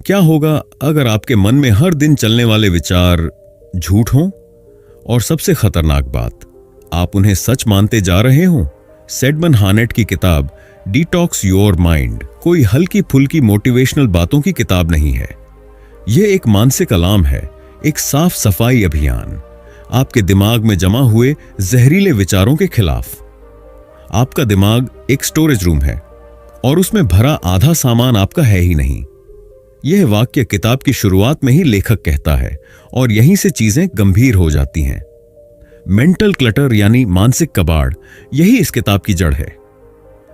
क्या होगा अगर आपके मन में हर दिन चलने वाले विचार झूठ हों? और सबसे खतरनाक बात, आप उन्हें सच मानते जा रहे हों। सैडमन हार्नेट की किताब डिटॉक्स योर माइंड कोई हल्की फुल्की मोटिवेशनल बातों की किताब नहीं है। यह एक मानसिक अलार्म है, एक साफ सफाई अभियान आपके दिमाग में जमा हुए जहरीले विचारों के खिलाफ। आपका दिमाग एक स्टोरेज रूम है और उसमें भरा आधा सामान आपका है ही नहीं। यह वाक्य किताब की शुरुआत में ही लेखक कहता है और यहीं से चीजें गंभीर हो जाती हैं। मेंटल क्लटर यानी मानसिक कबाड़, यही इस किताब की जड़ है।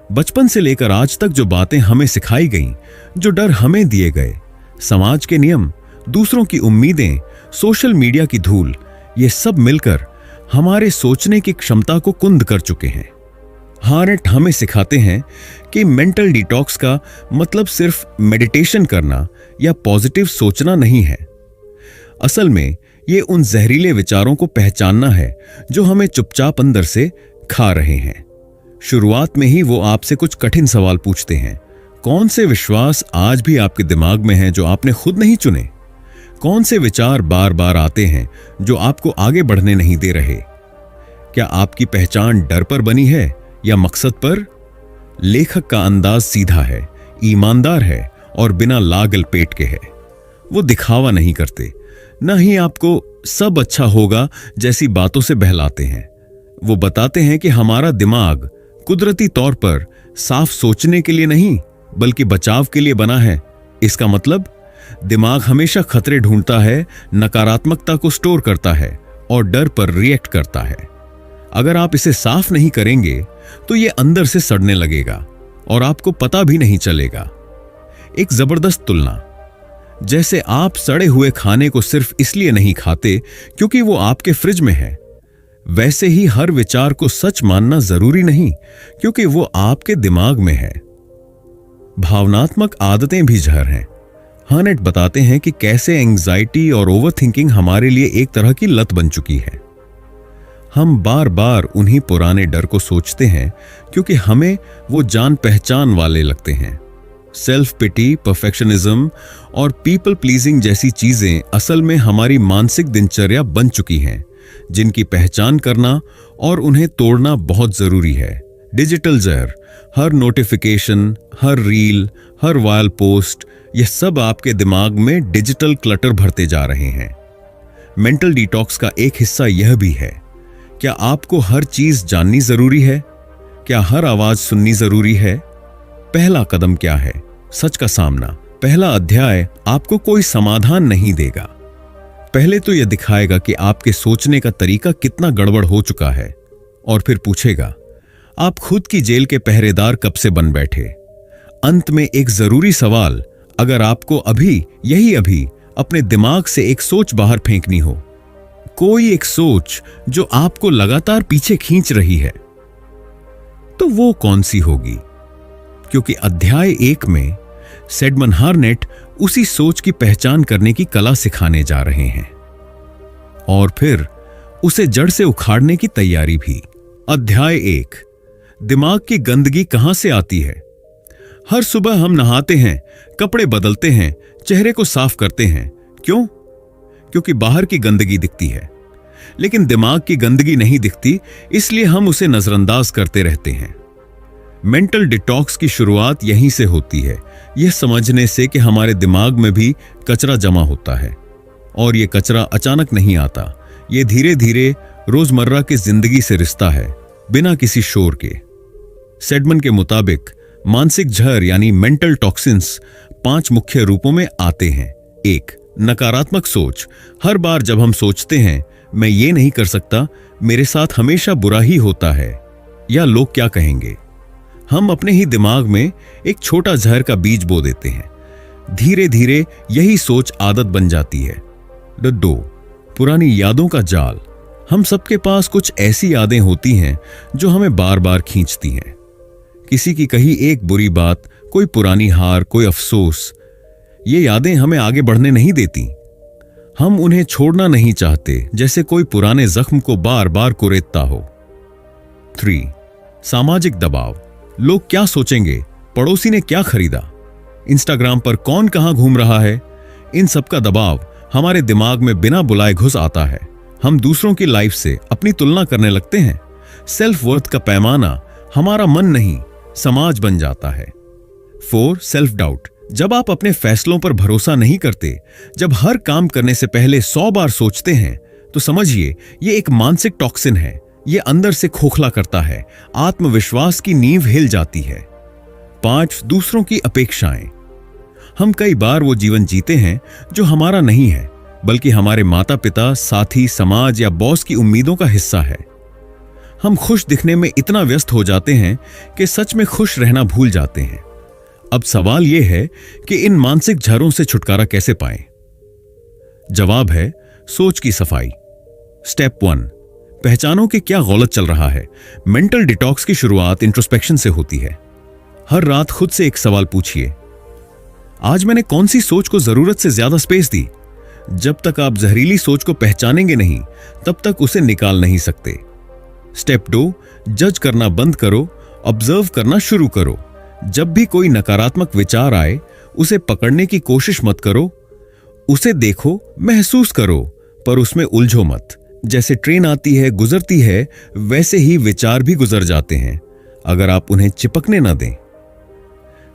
बचपन से लेकर आज तक जो बातें हमें सिखाई गईं, जो डर हमें दिए गए, समाज के नियम, दूसरों की उम्मीदें, सोशल मीडिया की धूल, ये सब मिलकर हमारे सोचने की क्षमता को कुंद कर चुके हैं। हार्नेट हमें सिखाते हैं कि मेंटल डिटॉक्स का मतलब सिर्फ मेडिटेशन करना या पॉजिटिव सोचना नहीं है। असल में ये उन जहरीले विचारों को पहचानना है जो हमें चुपचाप अंदर से खा रहे हैं। शुरुआत में ही वो आपसे कुछ कठिन सवाल पूछते हैं। कौन से विश्वास आज भी आपके दिमाग में हैं जो आपने खुद नहीं चुने? कौन से विचार बार बार आते हैं जो आपको आगे बढ़ने नहीं दे रहे? क्या आपकी पहचान डर पर बनी है या मकसद पर? लेखक का अंदाज सीधा है, ईमानदार है और बिना लागल पेट के है। वो दिखावा नहीं करते, न ही आपको सब अच्छा होगा जैसी बातों से बहलाते हैं। वो बताते हैं कि हमारा दिमाग कुदरती तौर पर साफ सोचने के लिए नहीं बल्कि बचाव के लिए बना है। इसका मतलब दिमाग हमेशा खतरे ढूंढता है, नकारात्मकता को स्टोर करता है और डर पर रिएक्ट करता है। अगर आप इसे साफ नहीं करेंगे तो ये अंदर से सड़ने लगेगा और आपको पता भी नहीं चलेगा। एक जबरदस्त तुलना, जैसे आप सड़े हुए खाने को सिर्फ इसलिए नहीं खाते क्योंकि वो आपके फ्रिज में है, वैसे ही हर विचार को सच मानना जरूरी नहीं क्योंकि वो आपके दिमाग में है। भावनात्मक आदतें भी जहर हैं। हार्नेट बताते हैं कि कैसे एंग्जाइटी और ओवरथिंकिंग हमारे लिए एक तरह की लत बन चुकी है। हम बार बार उन्हीं पुराने डर को सोचते हैं क्योंकि हमें वो जान पहचान वाले लगते हैं। सेल्फ पिटी, परफेक्शनिज्म और पीपल प्लीजिंग जैसी चीजें असल में हमारी मानसिक दिनचर्या बन चुकी हैं, जिनकी पहचान करना और उन्हें तोड़ना बहुत जरूरी है। डिजिटल जहर, हर नोटिफिकेशन, हर रील, हर वायरल पोस्ट, ये सब आपके दिमाग में डिजिटल क्लटर भरते जा रहे हैं। मेंटल डिटॉक्स का एक हिस्सा यह भी है। क्या आपको हर चीज जाननी जरूरी है? क्या हर आवाज सुननी जरूरी है? पहला कदम क्या है? सच का सामना। पहला अध्याय आपको कोई समाधान नहीं देगा। पहले तो यह दिखाएगा कि आपके सोचने का तरीका कितना गड़बड़ हो चुका है और फिर पूछेगा, आप खुद की जेल के पहरेदार कब से बन बैठे? अंत में एक जरूरी सवाल, अगर आपको अभी अपने दिमाग से एक सोच बाहर फेंकनी हो, कोई एक सोच जो आपको लगातार पीछे खींच रही है, तो वो कौन सी होगी? क्योंकि अध्याय 1 में सैडमन हार्नेट उसी सोच की पहचान करने की कला सिखाने जा रहे हैं और फिर उसे जड़ से उखाड़ने की तैयारी भी। अध्याय 1, दिमाग की गंदगी कहां से आती है? हर सुबह हम नहाते हैं, कपड़े बदलते हैं, चेहरे को साफ करते हैं। क्यों? क्योंकि बाहर की गंदगी दिखती है, लेकिन दिमाग की गंदगी नहीं दिखती, इसलिए हम उसे नजरअंदाज करते रहते हैं। मेंटल डिटॉक्स की शुरुआत यहीं से होती है, यह समझने से कि हमारे दिमाग में भी कचरा जमा होता है और यह कचरा अचानक नहीं आता। यह धीरे धीरे रोजमर्रा की जिंदगी से रिश्ता है, बिना किसी शोर के। सैडमन के मुताबिक मानसिक जहर यानी मेंटल टॉक्सिन्स 5 मुख्य रूपों में आते हैं। 1, नकारात्मक सोच। हर बार जब हम सोचते हैं मैं ये नहीं कर सकता, मेरे साथ हमेशा बुरा ही होता है, या लोग क्या कहेंगे, हम अपने ही दिमाग में एक छोटा जहर का बीज बो देते हैं। धीरे धीरे यही सोच आदत बन जाती है। 2, पुरानी यादों का जाल। हम सबके पास कुछ ऐसी यादें होती हैं जो हमें बार बार खींचती हैं। किसी की कही एक बुरी बात, कोई पुरानी हार, कोई अफसोस, ये यादें हमें आगे बढ़ने नहीं देती। हम उन्हें छोड़ना नहीं चाहते, जैसे कोई पुराने जख्म को बार बार कुरेदता हो। 3, सामाजिक दबाव। लोग क्या सोचेंगे, पड़ोसी ने क्या खरीदा, इंस्टाग्राम पर कौन कहां घूम रहा है, इन सब का दबाव हमारे दिमाग में बिना बुलाए घुस आता है। हम दूसरों की लाइफ से अपनी तुलना करने लगते हैं। सेल्फ वर्थ का पैमाना हमारा मन नहीं, समाज बन जाता है। 4. Self doubt. जब आप अपने फैसलों पर भरोसा नहीं करते, जब हर काम करने से पहले 100 बार सोचते हैं, तो समझिए ये एक मानसिक टॉक्सिन है। ये अंदर से खोखला करता है, आत्मविश्वास की नींव हिल जाती है। 5. दूसरों की अपेक्षाएं। हम कई बार वो जीवन जीते हैं जो हमारा नहीं है, बल्कि हमारे माता पिता, साथी, समाज या बॉस की उम्मीदों का हिस्सा है। हम खुश दिखने में इतना व्यस्त हो जाते हैं कि सच में खुश रहना भूल जाते हैं। अब सवाल यह है कि इन मानसिक झरों से छुटकारा कैसे पाएं? जवाब है सोच की सफाई। स्टेप 1, पहचानो कि क्या गलत चल रहा है। मेंटल डिटॉक्स की शुरुआत इंट्रोस्पेक्शन से होती है। हर रात खुद से एक सवाल पूछिए, आज मैंने कौन सी सोच को जरूरत से ज्यादा स्पेस दी? जब तक आप जहरीली सोच को पहचानेंगे नहीं, तब तक उसे निकाल नहीं सकते। स्टेप 2, जज करना बंद करो, ऑब्जर्व करना शुरू करो। जब भी कोई नकारात्मक विचार आए, उसे पकड़ने की कोशिश मत करो। उसे देखो, महसूस करो, पर उसमें उलझो मत। जैसे ट्रेन आती है, गुजरती है, वैसे ही विचार भी गुजर जाते हैं, अगर आप उन्हें चिपकने ना दें।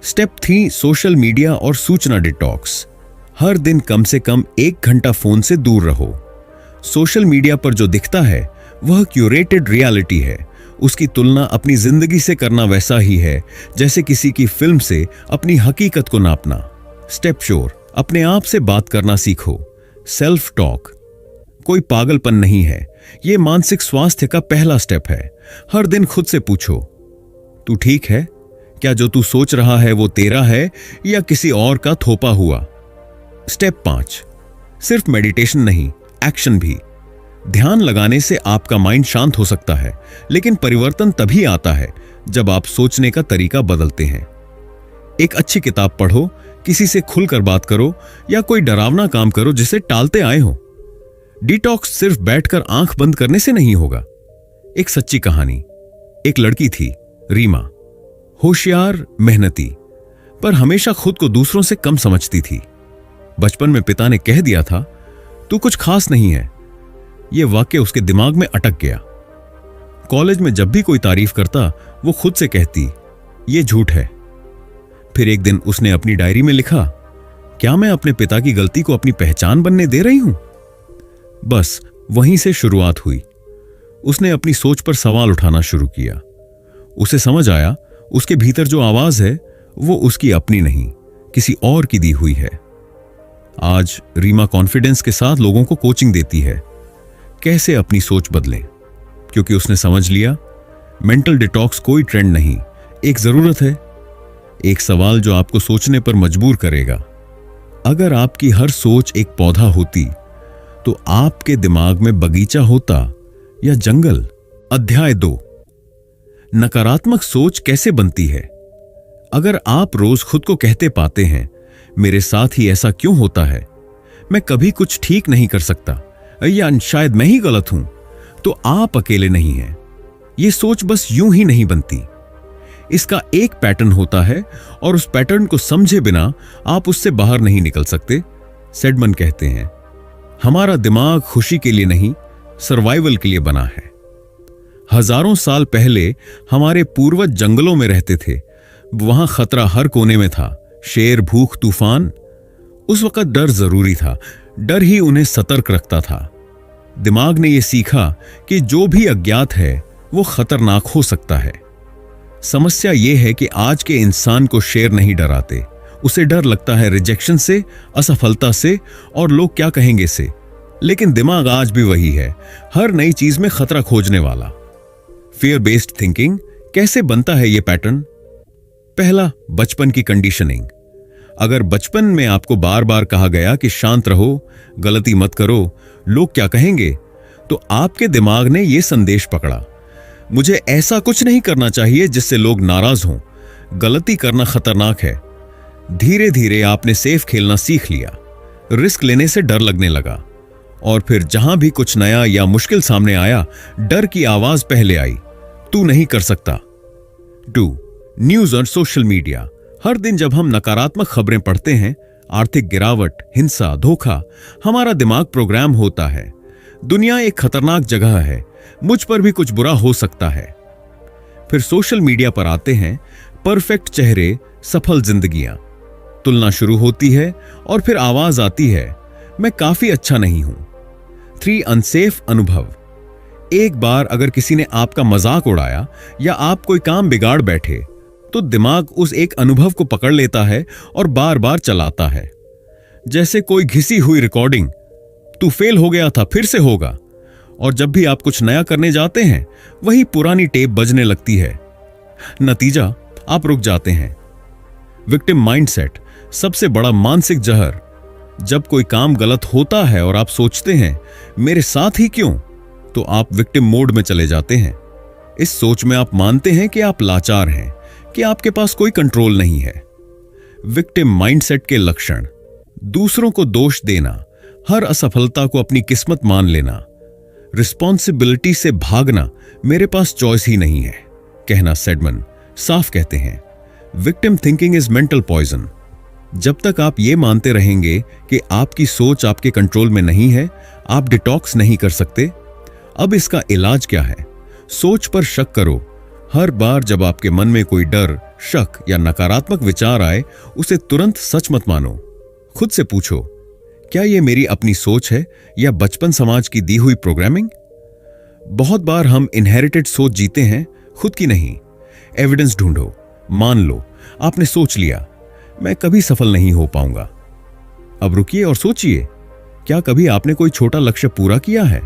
स्टेप 3, सोशल मीडिया और सूचना डिटॉक्स। हर दिन कम से कम 1 घंटा फोन से दूर रहो। सोशल मीडिया पर जो दिखता है वह क्यूरेटेड रियलिटी है। उसकी तुलना अपनी जिंदगी से करना वैसा ही है जैसे किसी की फिल्म से अपनी हकीकत को नापना। स्टेप 4, अपने आप से बात करना सीखो। सेल्फ टॉक कोई पागलपन नहीं है, यह मानसिक स्वास्थ्य का पहला स्टेप है। हर दिन खुद से पूछो, तू ठीक है? क्या जो तू सोच रहा है वो तेरा है या किसी और का थोपा हुआ? स्टेप 5, सिर्फ मेडिटेशन नहीं, एक्शन भी। ध्यान लगाने से आपका माइंड शांत हो सकता है, लेकिन परिवर्तन तभी आता है जब आप सोचने का तरीका बदलते हैं। एक अच्छी किताब पढ़ो, किसी से खुलकर बात करो, या कोई डरावना काम करो जिसे टालते आए हो। डिटॉक्स सिर्फ बैठकर आंख बंद करने से नहीं होगा। एक सच्ची कहानी। एक लड़की थी, रीमा, होशियार, मेहनती, पर हमेशा खुद को दूसरों से कम समझती थी। बचपन में पिता ने कह दिया था, तू कुछ खास नहीं है। यह वाक्य उसके दिमाग में अटक गया। कॉलेज में जब भी कोई तारीफ करता, वो खुद से कहती, यह झूठ है। फिर एक दिन उसने अपनी डायरी में लिखा, क्या मैं अपने पिता की गलती को अपनी पहचान बनने दे रही हूं? बस वहीं से शुरुआत हुई। उसने अपनी सोच पर सवाल उठाना शुरू किया। उसे समझ आया, उसके भीतर जो आवाज है वो उसकी अपनी नहीं, किसी और की दी हुई है। आज रीमा कॉन्फिडेंस के साथ लोगों को कोचिंग देती है, कैसे अपनी सोच बदलें, क्योंकि उसने समझ लिया मेंटल डिटॉक्स कोई ट्रेंड नहीं, एक जरूरत है, एक सवाल जो आपको सोचने पर मजबूर करेगा। अगर आपकी हर सोच एक पौधा होती तो आपके दिमाग में बगीचा होता या जंगल? अध्याय 2, नकारात्मक सोच कैसे बनती है। अगर आप रोज खुद को कहते पाते हैं, मेरे साथ ही ऐसा क्यों होता है, मैं कभी कुछ ठीक नहीं कर सकता, या शायद मैं ही गलत हूं, तो आप अकेले नहीं हैं। यह सोच बस यूं ही नहीं बनती। इसका एक पैटर्न होता है और उस पैटर्न को समझे बिना आप उससे बाहर नहीं निकल सकते। सेडमन कहते हैं, हमारा दिमाग खुशी के लिए नहीं, सर्वाइवल के लिए बना है। हजारों साल पहले हमारे पूर्वज जंगलों में रहते थे। वहां खतरा हर कोने में था, शेर, भूख, तूफान। उस वक्त डर जरूरी था, डर ही उन्हें सतर्क रखता था। दिमाग ने यह सीखा कि जो भी अज्ञात है वो खतरनाक हो सकता है। समस्या यह है कि आज के इंसान को शेर नहीं डराते, उसे डर लगता है रिजेक्शन से, असफलता से और लोग क्या कहेंगे से। लेकिन दिमाग आज भी वही है, हर नई चीज में खतरा खोजने वाला। फियर बेस्ड थिंकिंग कैसे बनता है यह पैटर्न? पहला, बचपन की कंडीशनिंग। अगर बचपन में आपको बार बार कहा गया कि शांत रहो, गलती मत करो, लोग क्या कहेंगे, तो आपके दिमाग ने यह संदेश पकड़ा, मुझे ऐसा कुछ नहीं करना चाहिए जिससे लोग नाराज हों, गलती करना खतरनाक है। धीरे धीरे आपने सेफ खेलना सीख लिया, रिस्क लेने से डर लगने लगा, और फिर जहां भी कुछ नया या मुश्किल सामने आया, डर की आवाज पहले आई, तू नहीं कर सकता। 2, न्यूज और सोशल मीडिया। हर दिन जब हम नकारात्मक खबरें पढ़ते हैं, आर्थिक गिरावट, हिंसा, धोखा, हमारा दिमाग प्रोग्राम होता है, दुनिया एक खतरनाक जगह है, मुझ पर भी कुछ बुरा हो सकता है। फिर सोशल मीडिया पर आते हैं परफेक्ट चेहरे, सफल जिंदगियां। तुलना शुरू होती है और फिर आवाज आती है, मैं काफी अच्छा नहीं हूं। 3 अनसेफ अनुभव। एक बार अगर किसी ने आपका मजाक उड़ाया या आप कोई काम बिगाड़ बैठे, तो दिमाग उस एक अनुभव को पकड़ लेता है और बार बार चलाता है, जैसे कोई घिसी हुई रिकॉर्डिंग। तू फेल हो गया था, फिर से होगा। और जब भी आप कुछ नया करने जाते हैं, वही पुरानी टेप बजने लगती है। नतीजा, आप रुक जाते हैं। विक्टिम माइंडसेट सबसे बड़ा मानसिक जहर। जब कोई काम गलत होता है और आप सोचते हैं मेरे साथ ही क्यों, तो आप विक्टिम मोड में चले जाते हैं। इस सोच में आप मानते हैं कि आप लाचार हैं, कि आपके पास कोई कंट्रोल नहीं है। विक्टिम माइंडसेट के लक्षण: दूसरों को दोष देना, हर असफलता को अपनी किस्मत मान लेना, रिस्पॉन्सिबिलिटी से भागना, मेरे पास चॉइस ही नहीं है कहना। सेडमन साफ कहते हैं, victim thinking is mental poison. जब तक आप ये मानते रहेंगे कि आपकी सोच आपके कंट्रोल में नहीं है, आप डिटॉक्स नहीं कर सकते। अब इसका इलाज क्या है? सोच पर शक करो। हर बार जब आपके मन में कोई डर, शक या नकारात्मक विचार आए, उसे तुरंत सच मत मानो। खुद से पूछो, क्या यह मेरी अपनी सोच है या बचपन समाज की दी हुई प्रोग्रामिंग? बहुत बार हम इनहेरिटेड सोच जीते हैं, खुद की नहीं। एविडेंस ढूंढो। मान लो आपने सोच लिया, मैं कभी सफल नहीं हो पाऊंगा। अब रुकिए और सोचिए, क्या कभी आपने कोई छोटा लक्ष्य पूरा किया है?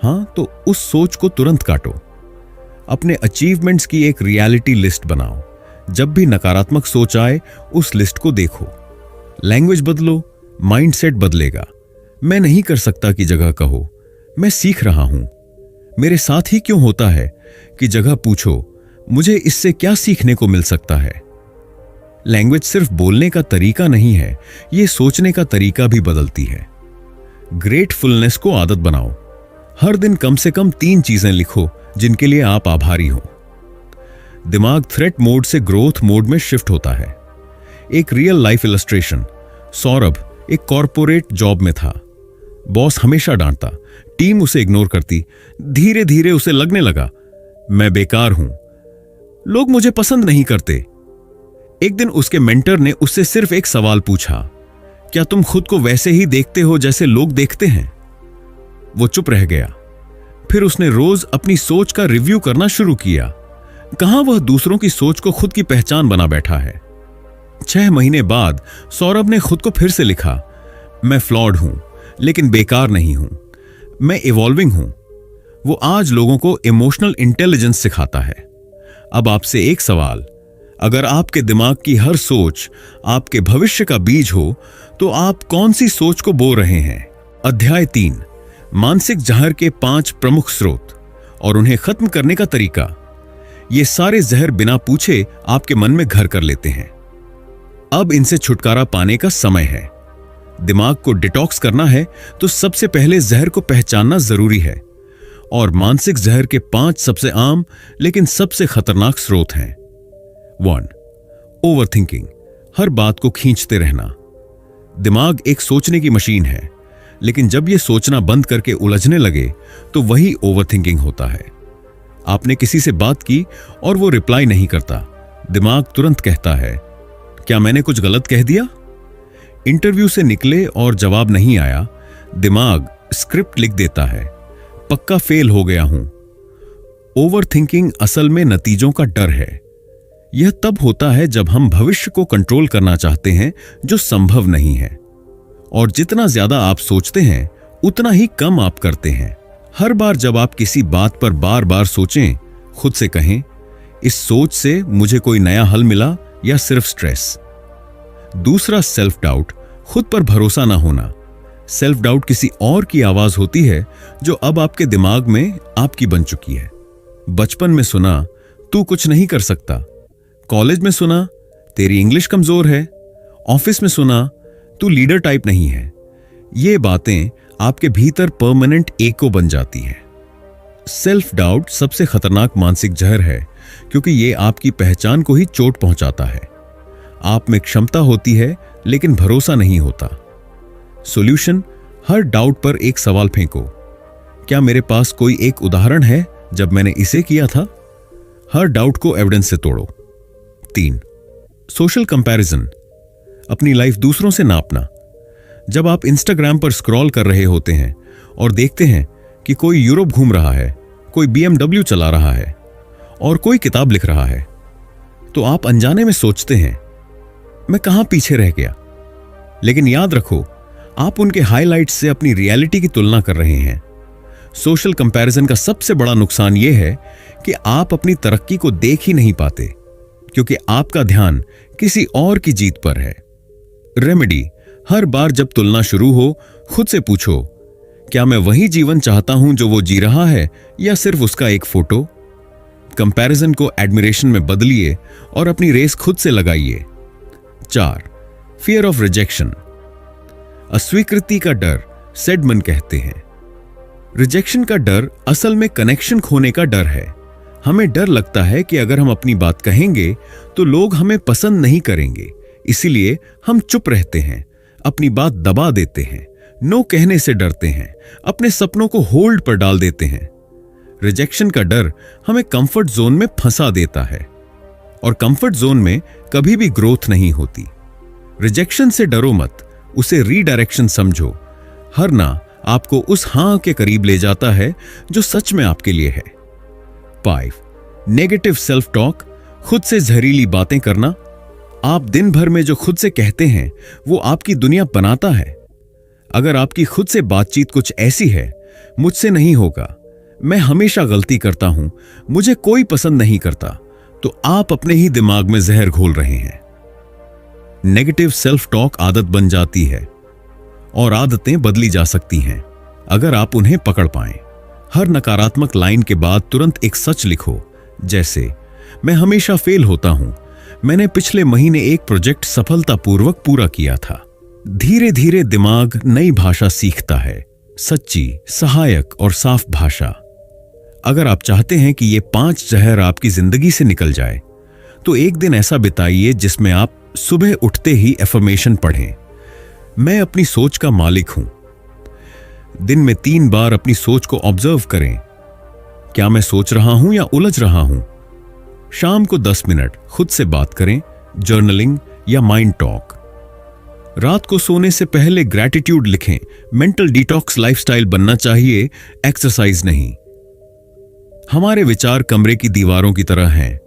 हां, तो उस सोच को तुरंत काटो। अपने अचीवमेंट्स की एक रियलिटी लिस्ट बनाओ। जब भी नकारात्मक सोच आए, उस लिस्ट को देखो। लैंग्वेज बदलो, माइंडसेट बदलेगा। मैं नहीं कर सकता की जगह कहो, मैं सीख रहा हूं। मेरे साथ ही क्यों होता है कि जगह पूछो, मुझे इससे क्या सीखने को मिल सकता है। लैंग्वेज सिर्फ बोलने का तरीका नहीं है, यह सोचने का तरीका भी बदलती है। ग्रेटफुलनेस को आदत बनाओ। हर दिन कम से कम 3 चीजें लिखो जिनके लिए आप आभारी हो। दिमाग थ्रेट मोड से ग्रोथ मोड में शिफ्ट होता है। एक रियल लाइफ इलस्ट्रेशन। सौरभ एक कॉर्पोरेट जॉब में था। बॉस हमेशा डांटता, टीम उसे इग्नोर करती। धीरे धीरे उसे लगने लगा, मैं बेकार हूं, लोग मुझे पसंद नहीं करते। एक दिन उसके मेंटर ने उससे सिर्फ एक सवाल पूछा, क्या तुम खुद को वैसे ही देखते हो जैसे लोग देखते हैं? वो चुप रह गया। फिर उसने रोज अपनी सोच का रिव्यू करना शुरू किया। कहां वह दूसरों की सोच को खुद की पहचान बना बैठा है। 6 महीने बाद सौरभ ने खुद को फिर से लिखा, मैं फ्लॉड हूं, लेकिन बेकार नहीं हूं, मैं इवॉल्विंग हूं। वो आज लोगों को इमोशनल इंटेलिजेंस सिखाता है। अब आपसे एक सवाल, अगर आपके दिमाग की हर सोच आपके भविष्य का बीज हो, तो आप कौन सी सोच को बो रहे हैं? अध्याय 3, मानसिक जहर के 5 प्रमुख स्रोत और उन्हें खत्म करने का तरीका। ये सारे जहर बिना पूछे आपके मन में घर कर लेते हैं। अब इनसे छुटकारा पाने का समय है। दिमाग को डिटॉक्स करना है तो सबसे पहले जहर को पहचानना जरूरी है। और मानसिक जहर के 5 सबसे आम लेकिन सबसे खतरनाक स्रोत हैं। 1. ओवरथिंकिंग, हर बात को खींचते रहना। दिमाग एक सोचने की मशीन है, लेकिन जब यह सोचना बंद करके उलझने लगे तो वही ओवरथिंकिंग होता है। आपने किसी से बात की और वो रिप्लाई नहीं करता, दिमाग तुरंत कहता है, क्या मैंने कुछ गलत कह दिया? इंटरव्यू से निकले और जवाब नहीं आया, दिमाग स्क्रिप्ट लिख देता है, पक्का फेल हो गया हूं। ओवरथिंकिंग असल में नतीजों का डर है। यह तब होता है जब हम भविष्य को कंट्रोल करना चाहते हैं, जो संभव नहीं है। और जितना ज्यादा आप सोचते हैं, उतना ही कम आप करते हैं। हर बार जब आप किसी बात पर बार बार सोचें, खुद से कहें, इस सोच से मुझे कोई नया हल मिला या सिर्फ स्ट्रेस। दूसरा, सेल्फ डाउट, खुद पर भरोसा ना होना। सेल्फ डाउट किसी और की आवाज होती है जो अब आपके दिमाग में आपकी बन चुकी है। बचपन में सुना, तू कुछ नहीं कर सकता। कॉलेज में सुना, तेरी इंग्लिश कमजोर है। ऑफिस में सुना, तू लीडर टाइप नहीं है। ये बातें आपके भीतर परमानेंट एको बन जाती हैं। सेल्फ डाउट सबसे खतरनाक मानसिक जहर है, क्योंकि ये आपकी पहचान को ही चोट पहुंचाता है। आप में क्षमता होती है लेकिन भरोसा नहीं होता। सॉल्यूशन, हर डाउट पर एक सवाल फेंको। क्या मेरे पास कोई एक उदाहरण है जब मैंने इसे किया था? हर डाउट को एविडेंस से तोड़ो। 3, सोशल कंपैरिजन, अपनी लाइफ दूसरों से नापना। जब आप इंस्टाग्राम पर स्क्रॉल कर रहे होते हैं और देखते हैं कि कोई यूरोप घूम रहा है, कोई BMW चला रहा है और कोई किताब लिख रहा है, तो आप अनजाने में सोचते हैं, मैं कहां पीछे रह गया। लेकिन याद रखो, आप उनके हाइलाइट्स से अपनी रियलिटी की तुलना कर रहे हैं। सोशल कंपैरिजन का सबसे बड़ा नुकसान यह है कि आप अपनी तरक्की को देख ही नहीं पाते, क्योंकि आपका ध्यान किसी और की जीत पर है। रेमेडी, हर बार जब तुलना शुरू हो, खुद से पूछो, क्या मैं वही जीवन चाहता हूं जो वो जी रहा है, या सिर्फ उसका एक फोटो? कंपैरिजन को एडमिरेशन में बदलिए और अपनी रेस खुद से लगाइए। 4, फियर ऑफ रिजेक्शन, अस्वीकृति का डर, सेडमन कहते हैं। रिजेक्शन का डर असल में कनेक्शन खोने का डर है। हमें डर लगता है कि अगर हम अपनी बात कहेंगे तो लोग हमें पसंद नहीं करेंगे, इसीलिए हम चुप रहते हैं, अपनी बात दबा देते हैं, नो कहने से डरते हैं, अपने सपनों को होल्ड पर डाल देते हैं। रिजेक्शन का डर हमें कंफर्ट जोन में फंसा देता है, और कंफर्ट जोन में कभी भी ग्रोथ नहीं होती। रिजेक्शन से डरो मत, उसे रीडायरेक्शन समझो। हर ना आपको उस हां के करीब ले जाता है जो सच में आपके लिए है। 5, नेगेटिव सेल्फ टॉक, खुद से जहरीली बातें करना। आप दिन भर में जो खुद से कहते हैं वो आपकी दुनिया बनाता है। अगर आपकी खुद से बातचीत कुछ ऐसी है, मुझसे नहीं होगा, मैं हमेशा गलती करता हूं, मुझे कोई पसंद नहीं करता, तो आप अपने ही दिमाग में जहर घोल रहे हैं। नेगेटिव सेल्फ टॉक आदत बन जाती है, और आदतें बदली जा सकती हैं अगर आप उन्हें पकड़ पाएं। हर नकारात्मक लाइन के बाद तुरंत एक सच लिखो, जैसे मैं हमेशा फेल होता हूं, मैंने पिछले महीने एक प्रोजेक्ट सफलतापूर्वक पूरा किया था। धीरे धीरे दिमाग नई भाषा सीखता है, सच्ची, सहायक और साफ भाषा। अगर आप चाहते हैं कि ये 5 जहर आपकी जिंदगी से निकल जाए, तो एक दिन ऐसा बिताइए जिसमें आप सुबह उठते ही एफर्मेशन पढ़ें, मैं अपनी सोच का मालिक हूं। दिन में 3 बार अपनी सोच को ऑब्जर्व करें, क्या मैं सोच रहा हूं या उलझ रहा हूं। शाम को 10 मिनट खुद से बात करें, जर्नलिंग या माइंड टॉक। रात को सोने से पहले ग्रैटिट्यूड लिखें। मेंटल डिटॉक्स लाइफस्टाइल बनना चाहिए, एक्सरसाइज नहीं। हमारे विचार कमरे की दीवारों की तरह हैं,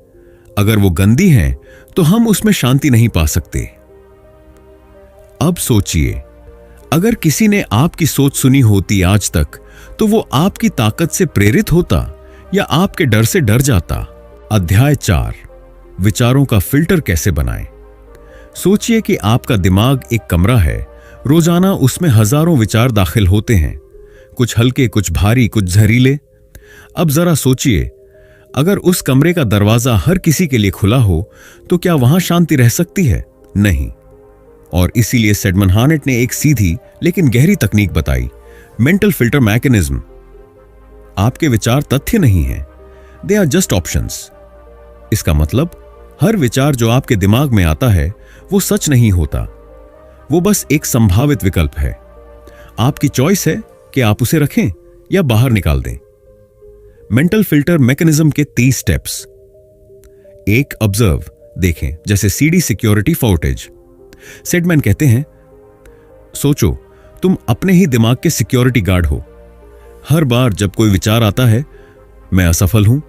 अगर वो गंदी हैं तो हम उसमें शांति नहीं पा सकते। अब सोचिए, अगर किसी ने आपकी सोच सुनी होती आज तक, तो वो आपकी ताकत से प्रेरित होता या आपके डर से डर जाता। अध्याय 4, विचारों का फिल्टर कैसे बनाएं। सोचिए कि आपका दिमाग एक कमरा है, रोजाना उसमें हजारों विचार दाखिल होते हैं, कुछ हल्के, कुछ भारी, कुछ जहरीले। अब जरा सोचिए, अगर उस कमरे का दरवाजा हर किसी के लिए खुला हो तो क्या वहां शांति रह सकती है? नहीं। और इसीलिए सेडमन हानेट ने एक सीधी लेकिन गहरी तकनीक बताई, मेंटल फिल्टर मैकेनिज्म। आपके विचार तथ्य नहीं हैं, दे आर जस्ट ऑप्शंस। इसका मतलब हर विचार जो आपके दिमाग में आता है वो सच नहीं होता, वो बस एक संभावित विकल्प है। आपकी चॉइस है कि आप उसे रखें या बाहर निकाल दें। मेंटल फिल्टर मैकेनिज्म के 30 स्टेप्स। 1, ऑब्जर्व, देखें, जैसे सीडी सिक्योरिटी फुटेज। सेडमैन कहते हैं, सोचो तुम अपने ही दिमाग के सिक्योरिटी गार्ड हो। हर बार जब कोई विचार आता है, मैं असफल हूं,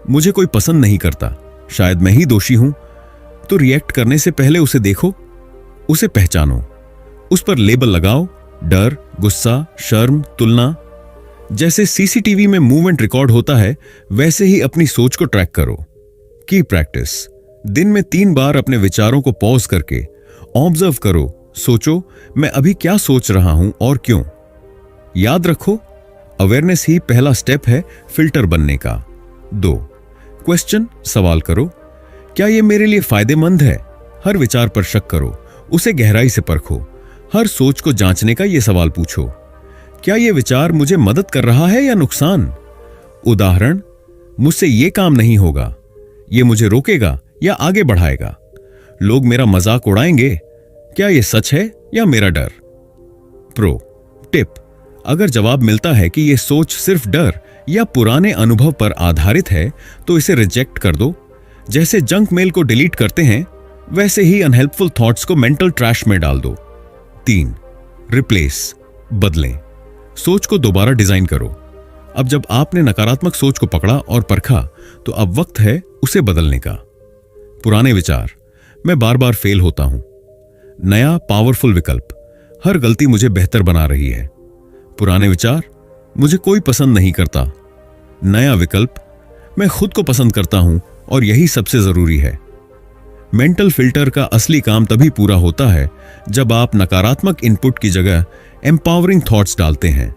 मुझे कोई पसंद नहीं करता, शायद मैं ही दोषी हूं, तो रिएक्ट करने से पहले उसे देखो, उसे पहचानो, उस पर लेबल लगाओ, डर, गुस्सा, शर्म, तुलना। जैसे सीसीटीवी में मूवमेंट रिकॉर्ड होता है, वैसे ही अपनी सोच को ट्रैक करो। की प्रैक्टिस, दिन में 3 बार अपने विचारों को पॉज करके ऑब्जर्व करो, सोचो मैं अभी क्या सोच रहा हूं और क्यों। याद रखो, अवेयरनेस ही पहला स्टेप है फिल्टर बनने का। 2, क्वेश्चन, सवाल करो, क्या यह मेरे लिए फायदेमंद है? हर विचार पर शक करो, उसे गहराई से परखो। हर सोच को जांचने का यह सवाल पूछो, क्या यह विचार मुझे मदद कर रहा है या नुकसान? उदाहरण, मुझसे यह काम नहीं होगा, यह मुझे रोकेगा या आगे बढ़ाएगा। लोग मेरा मजाक उड़ाएंगे? क्या यह सच है या मेरा डर? प्रो टिप: अगर जवाब मिलता है कि यह सोच सिर्फ डर या पुराने अनुभव पर आधारित है तो इसे रिजेक्ट कर दो। जैसे जंक मेल को डिलीट करते हैं, वैसे ही अनहेल्पफुल थॉट्स को मेंटल ट्रैश में डाल दो। 3. रिप्लेस: बदलें। सोच को दोबारा डिजाइन करो। अब जब आपने नकारात्मक सोच को पकड़ा और परखा, तो अब वक्त है उसे बदलने का। पुराने विचार: मैं बार बार फेल होता हूं। नया पावरफुल विकल्प: हर गलती मुझे बेहतर बना रही है। पुराने विचार: मुझे कोई पसंद नहीं करता। नया विकल्प: मैं खुद को पसंद करता हूं और यही सबसे जरूरी है। मेंटल फिल्टर का असली काम तभी पूरा होता है जब आप नकारात्मक इनपुट की जगह एम्पावरिंग थॉट्स डालते हैं।